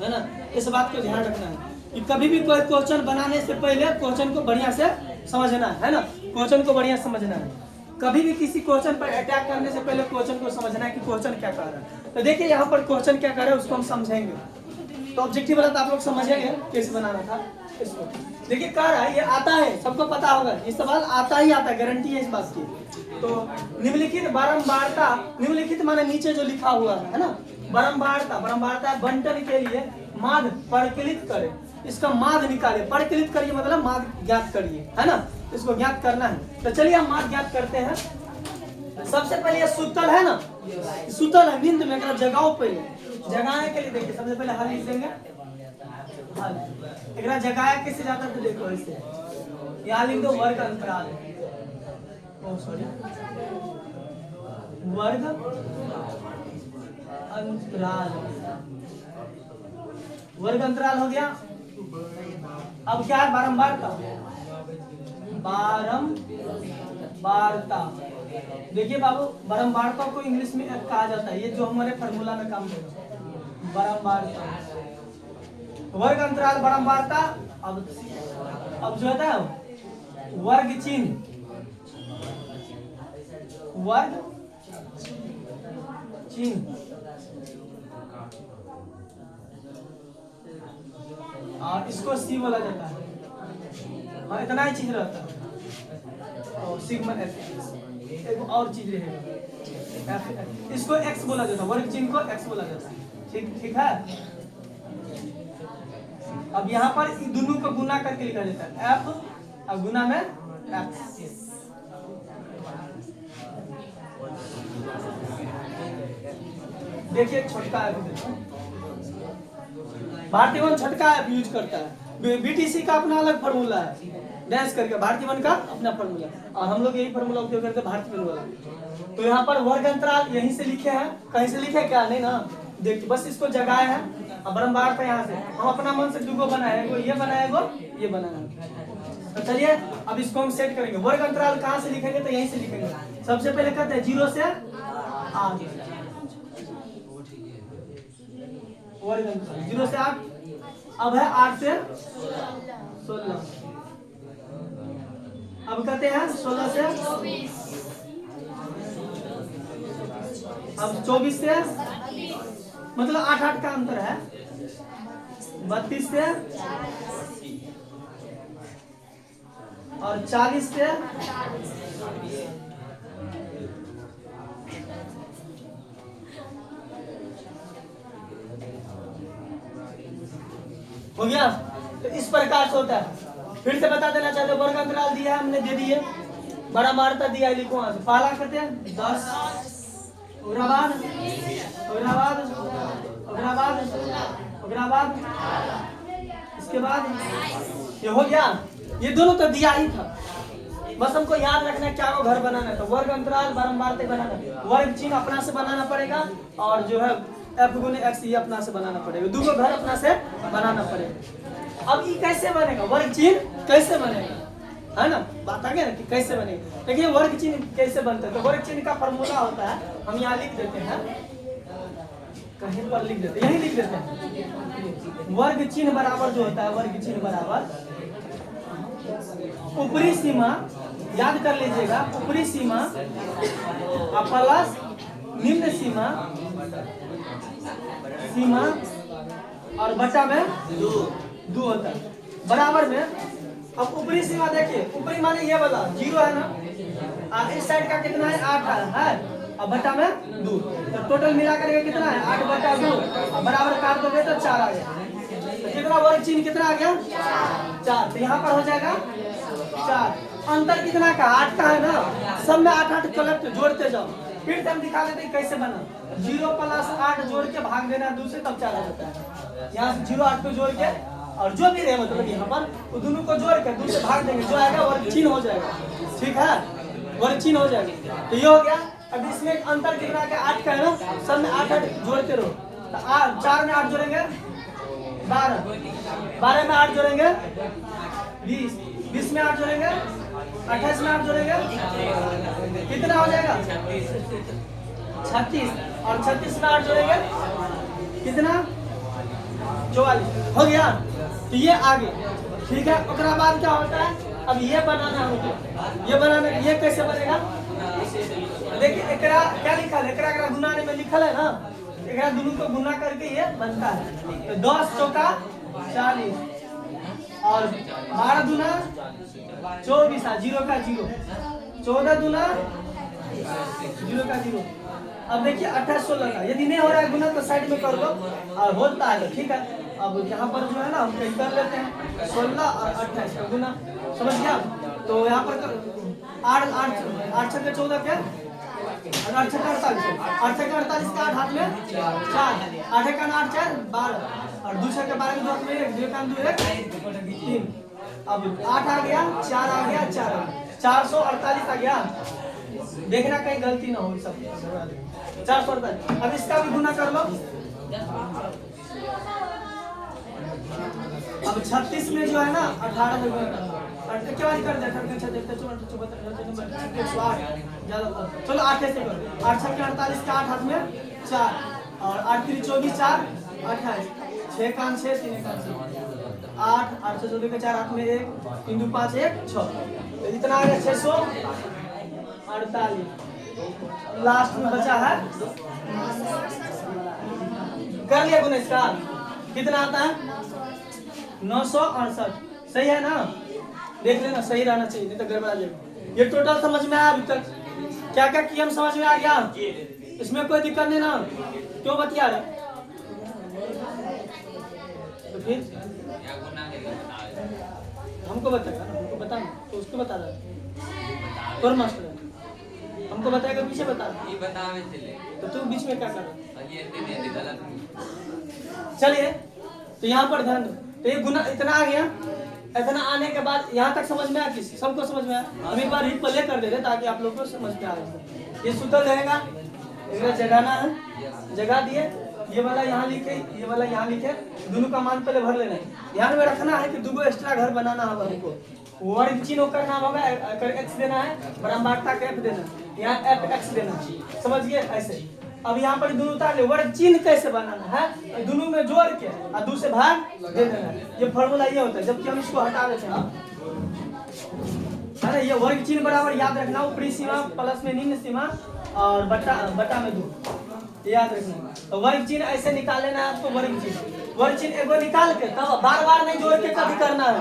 है ना। इस बात को ध्यान रखना है कि कभी भी कोई क्वेश्चन बनाने से पहले क्वेश्चन को बढ़िया से समझना है ना, क्वेश्चन को बढ़िया समझना है। कभी भी किसी क्वेश्चन पर अटैक करने से पहले क्वेश्चन को समझना है कि क्वेश्चन क्या कह रहा है। तो देखिए यहाँ पर क्वेश्चन क्या कर रहा है उसको हम समझेंगे। तो ऑब्जेक्टिव वाला तो आप लोग समझेंगे कैसे बनाना था इसको। देखिए कह रहा है, ये आता है, सबको पता होगा ये सवाल आता ही आता है, गारंटी है इस बात की। तो निम्नलिखित बारंबारता, निम्नलिखित माने नीचे जो लिखा हुआ है ना, बारंबारता, बारंबारता बंटन के लिए माध्य परिकलित करे, इसका माध्य निकाले, परिकलित करिए मतलब माध्य ज्ञात करिए, है ना, इसको ज्ञात करना है। तो चलिए हम माध्य ज्ञात करते हैं। सबसे पहले ये सूतल है ना, सूतल है, नींद में अगर जगाओ, पहले जगाने के लिए देखिए सबसे पहले हल लिख देंगे, हल जगाया कैसे जाता है तो देखो इससे यहाँ लिख दो वर्ग अंतराल, सॉरी वर्ग अंतराल, वर्ग अंतराल हो गया। अब क्या है, बारंबारता, बारंबारता। देखिए बाबू, बारंबारता को इंग्लिश में कहा जाता है, ये जो हमारे फार्मूला में काम करेगा, बारंबारता, वर्ग अंतराल बारंबारता। अब जो है वर्ग चिन्ह, वर्ग चिन्ह, और इसको सी बोला जाता है। हाँ इतना ही चीज रहता है। और सिग्मा एफ एक और चीज रहेगा, इसको एक्स बोला जाता है, वर्ग चिन्ह को एक्स बोला जाता है। ठीक ठीक है। अब यहाँ पर दोनों को गुना करके लिखा जाता है, एफ और गुना में एक्स। देखिए छोटका है, भारतीय वन छटका ऐप यूज करता है, बीटीसी का अपना अलग फार्मूला है, डैश करके भारतीय वन का अपना फार्मूला, और हम लोग यही फार्मूला उपयोग करते हैं भारतीय वन वाला। तो यहाँ पर वर्ग अंतराल यहीं से लिखे हैं, कहीं से लिखे क्या नहीं ना, देखिए बस इसको जगाए हैं। अब बारंबार था यहाँ से हम अपना मन से दुगो बनाए, ये बनाएगो ये बनाएगा। तो चलिए अब इसको हम सेट करेंगे। वर्ग अंतराल कहाँ से लिखेंगे तो यहीं से लिखेंगे। सबसे पहले कहते हैं 0 से 8, वर्ग अंतराल 0 से 8, अब है 8 से 16, अब कहते हैं 16 से, अब 24 से, मतलब 8 का अंतर है, 32 से और 40 से, हो गया। तो इस प्रकार से होता है। फिर से बता देना चाहते, वर्ग अंतराल दिया है हमने, दे दिए, बारंबारता दिया है, लिखो वहां से। पहला कहते हैं 10, इसके बाद ये हो गया। ये दोनों तो दिया ही था, बस हमको याद रखना है क्या को घर बनाना है। तो वर्ग अंतराल बारंबारता बनाना है, वर्ग चिन्ह अपना से बनाना पड़ेगा, और जो है एफ गुने एक्स ये अपना से बनाना पड़ेगा, दोनों घर अपना से बनाना पड़ेगा। अब ये कैसे बनेगा, वर्ग चिन्ह कैसे बनेगा, है ना, बात आ गया ना कि कैसे बनेगा। देखिए वर्ग चिन्ह कैसे बनता है, तो वर्ग चिन्ह का फॉर्मूला होता है, हम यहाँ लिख देते हैं, कहीं पर लिख देते हैं, यही लिख देते हैं। वर्ग चिन्ह बराबर जो होता है, वर्ग चिन्ह बराबर ऊपरी सीमा, याद कर लीजिएगा, ऊपरी सीमा प्लस निम्न सीमा, सीमा और बटा में 2 होता है, बराबर में। अब ऊपरी सीमा देखिए, ऊपरी माने ये वाला 0 है ना, और इस साइड का कितना है 8 है, और बटा में 2, तो टोटल मिला करके कितना है 8 बटा 2, और बराबर काट दोगे तो 4 आ गया। तो कितना वर्ग चिन्ह कितना आ गया 4, तो यहाँ पर हो जाएगा 4। अंतर कितना का 8 का है ना, सब में 8 कलेक्ट जोड़ते जाओ। फिर से हम दिखा देते हैं कैसे बना, 0 + 8 जोड़ के भाग देना 2 से, तब 4 आ जाता है। यहाँ से 0 8 को जोड़ के, और जो भी रहे मतलब यहाँ पर वो दोनों को जोड़ के 2 से भाग देंगे, जो आएगा वर्ग चिन्ह हो जाएगा। ठीक है, वर्ग चिन्ह हो जाएगा। तो ये हो गया। अब इसमें अंतर कितना का 8 का है ना, सब में 8 जोड़ते रहो। तो 4 में 8 जोड़ेंगे 12, 12 में 8 जोड़ेंगे 20, 20 में 8 जोड़ेंगे 28 में 8 जोड़ेंगे कितना हो जाएगा 36, और 36 में 8 जोड़ेंगे कितना 44 हो गया। तो ये आगे ठीक है। उसके बाद क्या होता है, अब ये बनाना होगा, ये बनाना, ये कैसे बनेगा देखिए। एकरा क्या लिखा है, एकरा गुनाने में लिखल है ना, एकरा दोनों को गुना करके ये बनता है। तो 10 चौका 40 और 12 दूना 24, 0 का 0, 14 दूना 0 का 0। अब देखिए 28 16 का, यदि नहीं हो रहा है गुना तो साइड में कर लो, और होता है तो ठीक है। अब यहाँ पर जो है ना हम कहीं कर लेते हैं 16 और 28 का गुना, समझ गया। तो यहाँ पर 8 8 6 14 क्या, और 8 6 48, 8 6 48 का 8 हाथ में 4, 8 का 8 4 12, और 2 6 के 12 में 2 में 1, 2 का 2 1 3। अब 8 आ गया, 4 आ गया, 4 आ गया, 448 आ गया। देखना कहीं गलती ना हो सब। 448। अब इसका भी गुना कर लो। अब 36 में जो है ना 18 में गुना कर लो, क्या कर दे 108। चलो 8 से करो, 8 6 48 का 8 हाथ में 4, और 8 3 24 4 28, 6 कान 6 3 कान 8 8 से 14 के 4 हाथ में 1 3 2 5 1 6, इतना आ गया 648। लास्ट में बचा है, कर लिया गुना इसका, कितना आता है 968। सही है ना, देख लेना सही रहना चाहिए, नहीं तो गड़बड़ा जाएगा। ये टोटल समझ में आया अभी तक, क्या क्या किया हम समझ में आ गया, इसमें कोई दिक्कत नहीं ना, क्यों बतिया रहे तो फिर हमको बताएगा ना, हमको बताना तो उसको बता रहा और मास्टर हमको बताएगा, पीछे बता तो तू बीच में क्या कर रहा। चलिए तो यहाँ पर ध्यान दो, तो ये गुना इतना आ गया। इतना आने के बाद यहाँ तक समझ में आया, किसी सबको समझ में आया। हम एक बार रिप्ले कर दे रहे ताकि आप लोगों को समझ में आ जाए। ये सूत्र रहेगा, जगाना है, जगा दिए, ये वाला यहाँ लिखे, ये वाला यहाँ लिखे, दोनों का मान पहले भर लेना है। ध्यान में रखना है कि दो एक्स्ट्रा घर बनाना होगा हमको, वर्ग चिन्ह करना होगा, एक्स देना है, बराबरता का एफ देना, यहाँ एफ एक्स देना, समझ गए ऐसे। अब यहाँ पर दोनों उतार ले, वर्ग चिन्ह कैसे बनाना है, दोनों में जोड़ के और दूसरे भाग दे देना है। ये फॉर्मूला ये होता है, जबकि हम इसको हटा देते हैं है ना। ये वर्ग चिन्ह बराबर याद रखना, ऊपरी सीमा प्लस में निम्न सीमा और बटा में 2, याद रखना। तो वर्ग चिन्ह ऐसे निकाल लेना है आपको। वर्ग चिन्ह एगो निकाल के, तब बार बार नहीं जोड़ के कभी करना है,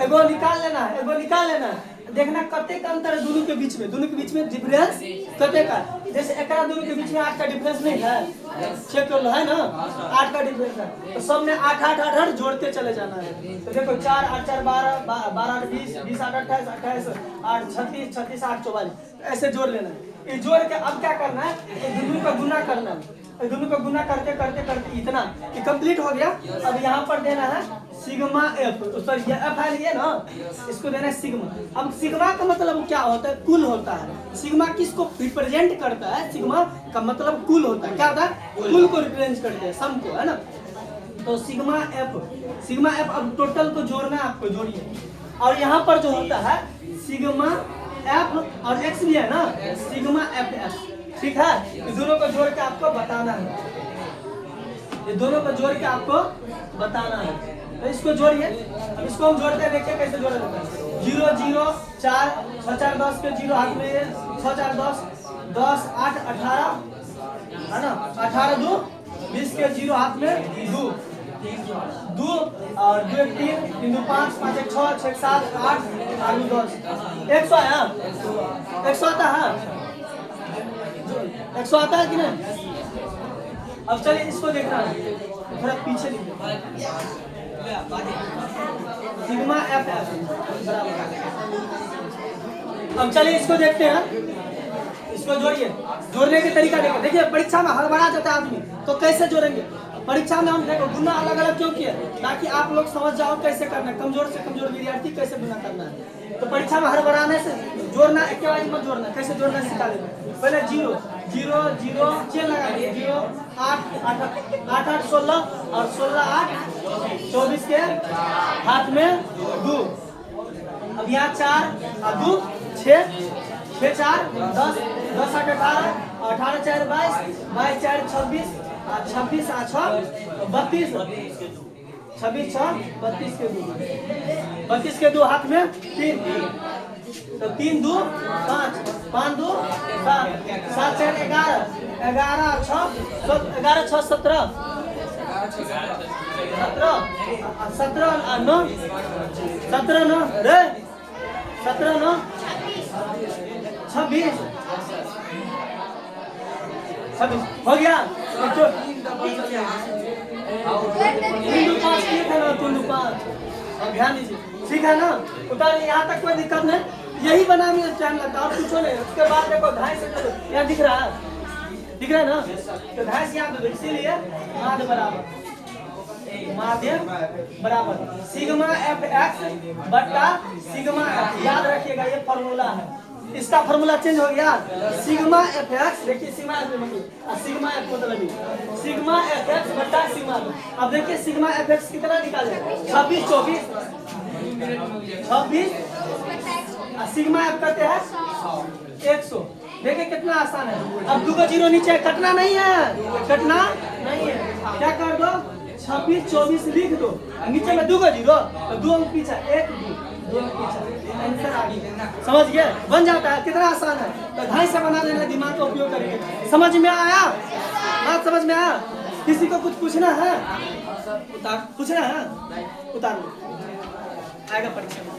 एगो निकाल लेना है, एगो निकाल लेना है। देखना कते का अंतर है दोनों के बीच में, दोनों के बीच में डिफरेंस कते का, जैसे एकरा दोनों के बीच में 8 का डिफरेंस नहीं है, चेक कर लो है ना, 8 का डिफरेंस है। तो सब में 8 8 8 8 जोड़ते चले जाना है। तो देखो 4 8 4 12 12 8 20 20 8 28 28 8 36 36 8 44, ऐसे जोड़ लेना है। ये जोड़ के अब क्या करना है, दोनों का गुना करना है। दोनों को गुना करते करते करते इतना कि कंप्लीट हो गया। अब यहाँ पर देना है सिग्मा एफ, सॉरी ये एफ है ये ना, इसको देना है सिग्मा। अब सिग्मा का मतलब क्या होता है, कुल होता है। सिग्मा किसको रिप्रेजेंट करता है, सिग्मा का मतलब कुल होता है। क्या होता है, कुल को रिप्रेजेंट करते हैं, सम को, है ना। तो सिग्मा एफ अब टोटल को जोड़ना है आपको, जोड़िए। और यहाँ पर जो होता है सिग्मा एफ और एक्स भी है ना, सिग्मा एफ एक्स, ठीक है। ये दोनों को जोड़ के आपको बताना है, ये दोनों को जोड़ के आपको बताना है। तो इसको जोड़िए, अब इसको हम जोड़ते हैं, देखिए कैसे जोड़ा जाता है। 0 0 4 6 4 10 के 0 हाथ में 6 4 10 10 8 18 है ना, 18 2 20 के 0 हाथ में 2 2 और 2 1 3 3 2 5 5 1 6 6 7 8 8 2 10 100 है, 100 आता है, 100 आता है कि नहीं। अब चलिए इसको देखना है, थोड़ा पीछे सिग्मा एफ बराबर। अब चलिए इसको देखते हैं, इसको जोड़िए। जोड़ने के तरीका देखो, देखिए परीक्षा में हड़बड़ा जाता है आदमी, तो कैसे जोड़ेंगे। परीक्षा में हम देखो गुना अलग अलग क्यों किए, ताकि आप लोग समझ जाओ कैसे करना है, कमजोर से कमजोर विद्यार्थी कैसे गुना करना है। तो परीक्षा में हड़बड़ाने से जोड़ना, एक के बाद मत जोड़ना, कैसे जोड़ना सिखा देना। पहले 0 0 0 चेन लगा दिए, 0 8 8 8 8 16 और 16 8 24 के हाथ में 2। अब यहाँ 4 और 2 6 6 4 10 10 8 18 18 4 22 22 4 26 26 8 6 32 26 6 32 के 2, 32 के 2 हाथ में 3, तो 3 2 5, 5 2 7, 7 4 11, 11 6 11 6 17, 17 9 17 9 रे 17 9 26 हो गया। 3 2 5 ठीक है ना, 3 2 5 ध्यान दीजिए, ठीक है ना। उतार, यहाँ तक कोई दिक्कत नहीं, यही बनाने में टाइम लगता है और कुछ नहीं। उसके बाद देखो 2.5 से यहाँ दिख रहा है, दिख रहा है ना, तो 2.5 यहाँ पे, इसीलिए माध्य बराबर सिग्मा एफ एक्स बट्टा सिग्मा एफ। याद रखिएगा ये फॉर्मूला है, इसका फॉर्मूला चेंज हो गया। सिग्मा एफ एक्स, देखिए सिग्मा एफ सिग्मा एफ मतलब सिग्मा एफ एक्स बट्टा सिग्मा एफ। अब देखिए सिग्मा एफ एक्स कितना निकाले, 26 24 26, सिग्मा एफ करते हैं 100। देखिए कितना आसान है। अब 2 का 0 नीचे कटना नहीं है, कटना नहीं है, क्या कर दो 26 24 लिख दो, नीचे में 2 का 0 तो 2 पीछे 1 2 पीछे, आंसर आ गया। समझ गए, बन जाता है, कितना आसान है। तो 2.5 से बना लेना, दिमाग का उपयोग करेंगे। समझ में आया, बात समझ में आया? किसी को कुछ पूछना है, उतार पूछना है, उतार लो, आएगा परीक्षा में।